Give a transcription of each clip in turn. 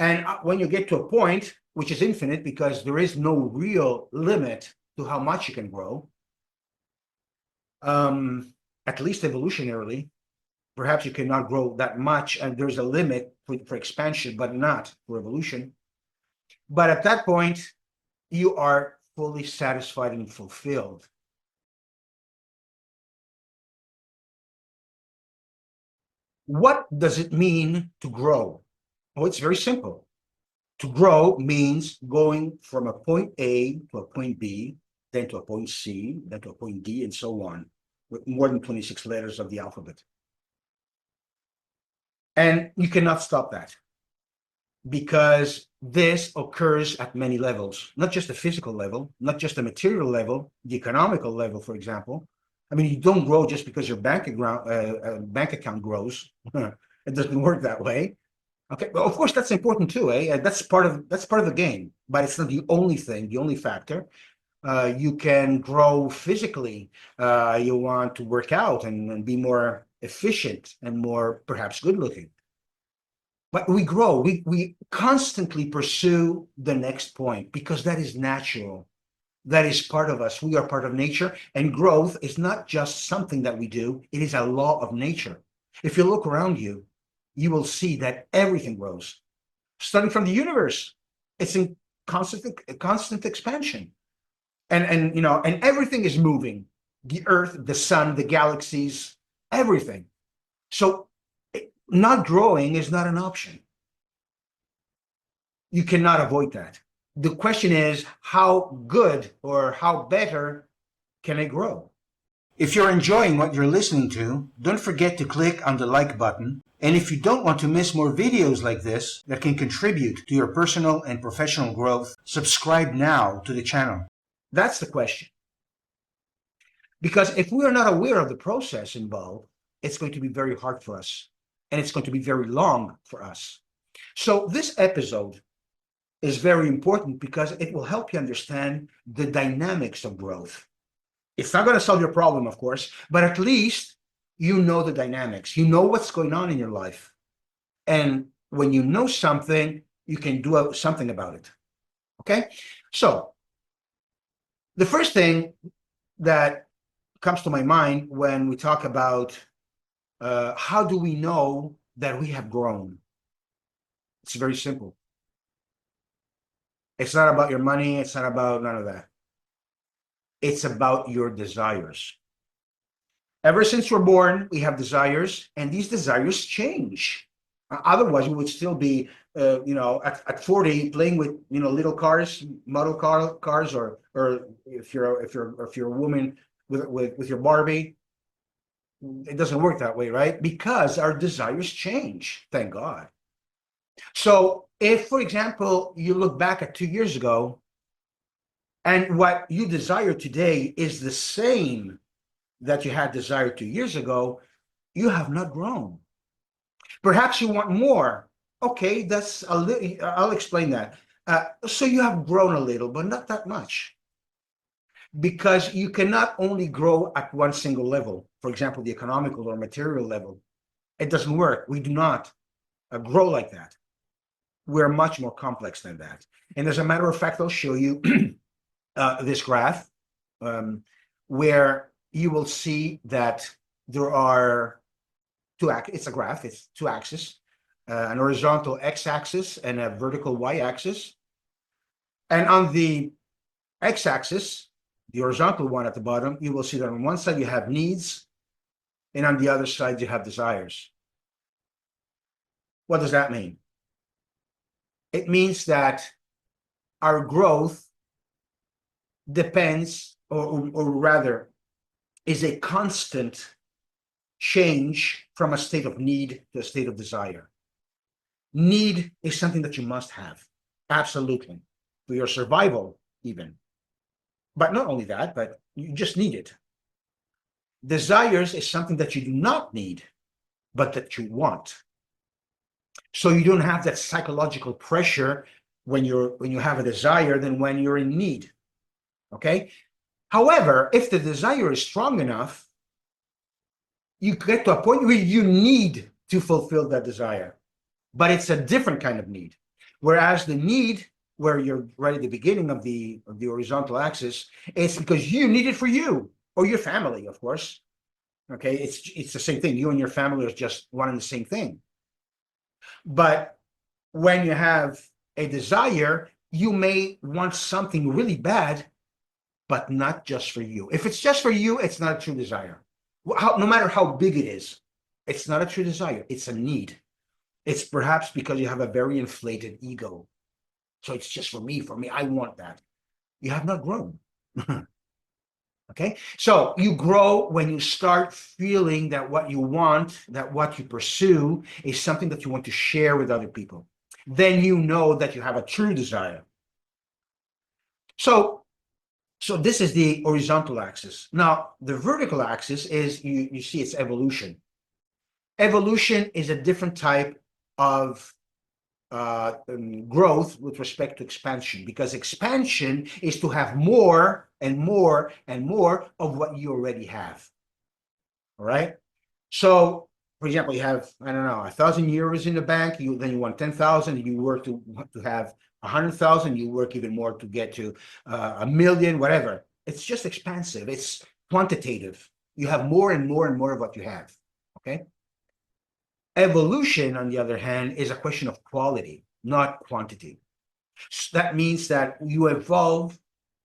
And when you get to a point, which is infinite, because there is no real limit to how much you can grow, at least evolutionarily, perhaps you cannot grow that much, and there's a limit for expansion, but not for evolution. But at that point, you are fully satisfied and fulfilled. What does it mean to grow? Oh, it's very simple. To grow means going from a point A to a point B, then to a point C, then to a point D, and so on, with more than 26 letters of the alphabet. And you cannot stop that, because this occurs at many levels, not just the physical level, not just the material level, the economical level, for example. I mean, you don't grow just because your bank account grows. It doesn't work that way. Okay, well, of course, that's important too, eh? That's part of the game, but it's not the only thing, the only factor. You can grow physically. You want to work out and be more efficient and more perhaps good looking. But we grow, we constantly pursue the next point, because that is natural. That is part of us. We are part of nature, and growth is not just something that we do, it is a law of nature. If you look around you, you will see that everything grows. Starting from the universe, it's in constant expansion. And you know, and everything is moving. The earth, the sun, the galaxies, everything. So not growing is not an option. You cannot avoid that. The question is, how good or how better can I grow? If you're enjoying what you're listening to, don't forget to click on the like button. And if you don't want to miss more videos like this that can contribute to your personal and professional growth, subscribe now to the channel. That's the question. Because if we are not aware of the process involved, it's going to be very hard for us, and it's going to be very long for us. So this episode is very important because it will help you understand the dynamics of growth. It's not going to solve your problem, of course, but at least you know the dynamics. You know what's going on in your life. And when you know something, you can do something about it. Okay? So the first thing that comes to my mind when we talk about how do we know that we have grown? It's very simple. It's not about your money. It's not about none of that. It's about your desires. Ever since we're born, we have desires, and these desires change. Otherwise, we would still be, at 40 playing with, little cars, model cars, or if you're a woman with your Barbie. It doesn't work that way, right? Because our desires change. Thank God. So if, for example, you look back at 2 years ago, and what you desire today is the same that you had desired 2 years ago, you have not grown. Perhaps you want more. Okay, that's a little. I'll explain that. So you have grown a little, but not that much, because you cannot only grow at one single level. For example, the economical or material level. It doesn't work. We do not grow like that. We're much more complex than that. And as a matter of fact, I'll show you this graph where you will see that there are it's a graph, it's two axes, an horizontal x-axis and a vertical y-axis. And on the x-axis, the horizontal one at the bottom, you will see that on one side you have needs, and on the other side you have desires. What does that mean? It means that our growth depends, or rather, is a constant change from a state of need to a state of desire. Need is something that you must have, absolutely, for your survival even. But not only that, but you just need it. Desires is something that you do not need, but that you want. So you don't have that psychological pressure when you have a desire than when you're in need. Okay? However, if the desire is strong enough, you get to a point where you need to fulfill that desire. But it's a different kind of need. Whereas the need, where you're right at the beginning of the horizontal axis, it's because you need it for you or your family, of course. Okay, it's the same thing. You and your family are just wanting the same thing. But when you have a desire, you may want something really bad, but not just for you. If it's just for you, it's not a true desire. No matter how big it is, it's not a true desire. It's a need. It's perhaps because you have a very inflated ego. So it's just for me, I want that. You have not grown. Okay, so you grow when you start feeling that what you want, that what you pursue is something that you want to share with other people. Then you know that you have a true desire. So this is the horizontal axis. Now, the vertical axis is, you see, it's evolution. Evolution is a different type of growth with respect to expansion, because expansion is to have more and more and more of what you already have. All right. So, for example, you have, I don't know, 1,000 euros in the bank. Then you want 10,000. You work to have 100,000. You work even more to get to 1,000,000, whatever. It's just expansive. It's quantitative. You have more and more and more of what you have. Okay. Evolution, on the other hand, is a question of quality, not quantity. So that means that you evolve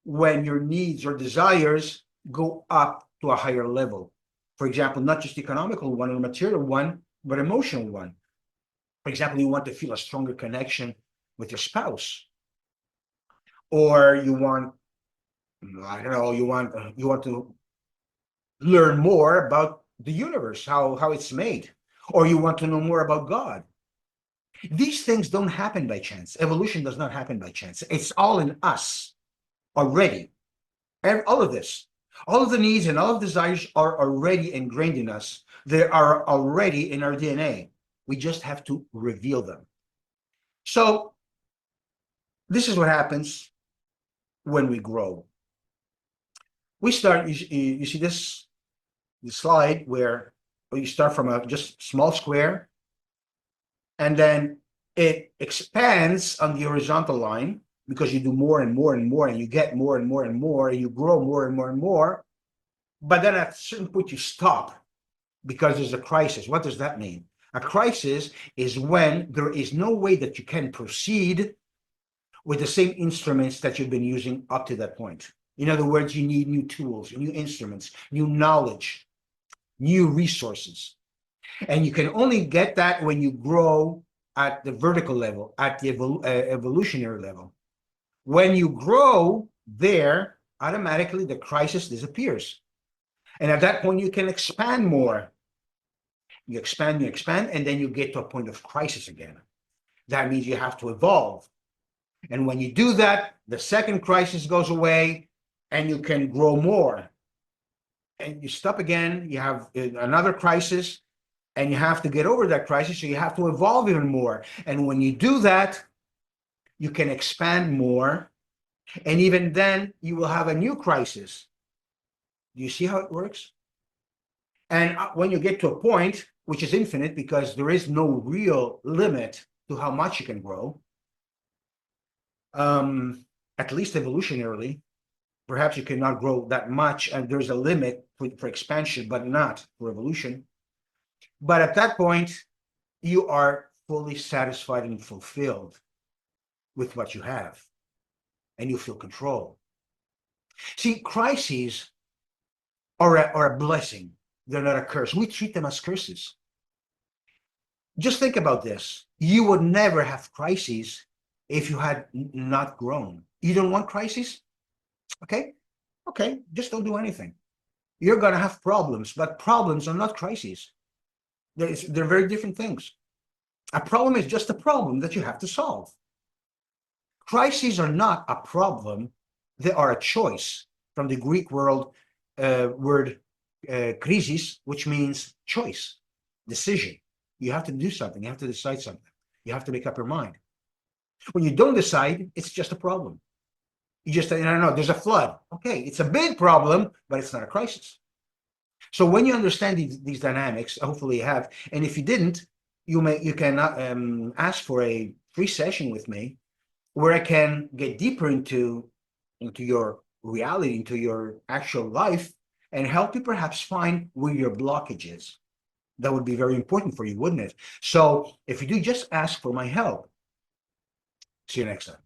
when your needs or desires go up to a higher level. For example, not just economical one or material one, but emotional one. For example, you want to feel a stronger connection with your spouse, or you want, I don't know, you want to learn more about the universe, how it's made, or you want to know more about God. These things don't happen by chance. Evolution does not happen by chance. It's all in us already. And all of this, all of the needs and all of the desires are already ingrained in us. They are already in our DNA. We just have to reveal them. So this is what happens when we grow. We start, you see this slide where you start from a just small square, and then it expands on the horizontal line because you do more and more and more, and you get more and more and more, and you grow more and more and more. But then at a certain point, you stop because there's a crisis. What does that mean? A crisis is when there is no way that you can proceed with the same instruments that you've been using up to that point. In other words, you need new tools, new instruments, new knowledge, new resources. And you can only get that when you grow at the vertical level, at the evolutionary level. When you grow there, automatically the crisis disappears. And at that point, you can expand more. You expand, and then you get to a point of crisis again. That means you have to evolve. And when you do that, the second crisis goes away and you can grow more. And you stop again, you have another crisis, and you have to get over that crisis, so you have to evolve even more. And when you do that, you can expand more, and even then you will have a new crisis. Do you see how it works? And when you get to a point which is infinite, because there is no real limit to how much you can grow, at least evolutionarily, perhaps you cannot grow that much, and there's a limit for expansion, but not for evolution. But at that point, you are fully satisfied and fulfilled with what you have, and you feel control. See, crises are a blessing. They're not a curse. We treat them as curses. Just think about this. You would never have crises if you had not grown. You don't want crises? Okay, just don't do anything. You're going to have problems, but problems are not crises. They're very different things. A problem is just a problem that you have to solve. Crises are not a problem. They are a choice, from the Greek word crisis, which means choice, decision. You have to do something. You have to decide something. You have to make up your mind. When you don't decide, it's just a problem. You just, I don't know, there's a flood. Okay, it's a big problem, but it's not a crisis. So when you understand these dynamics, hopefully you have, and if you didn't, you can ask for a free session with me where I can get deeper into your reality, into your actual life, and help you perhaps find where your blockage is. That would be very important for you, wouldn't it? So if you do, just ask for my help. See you next time.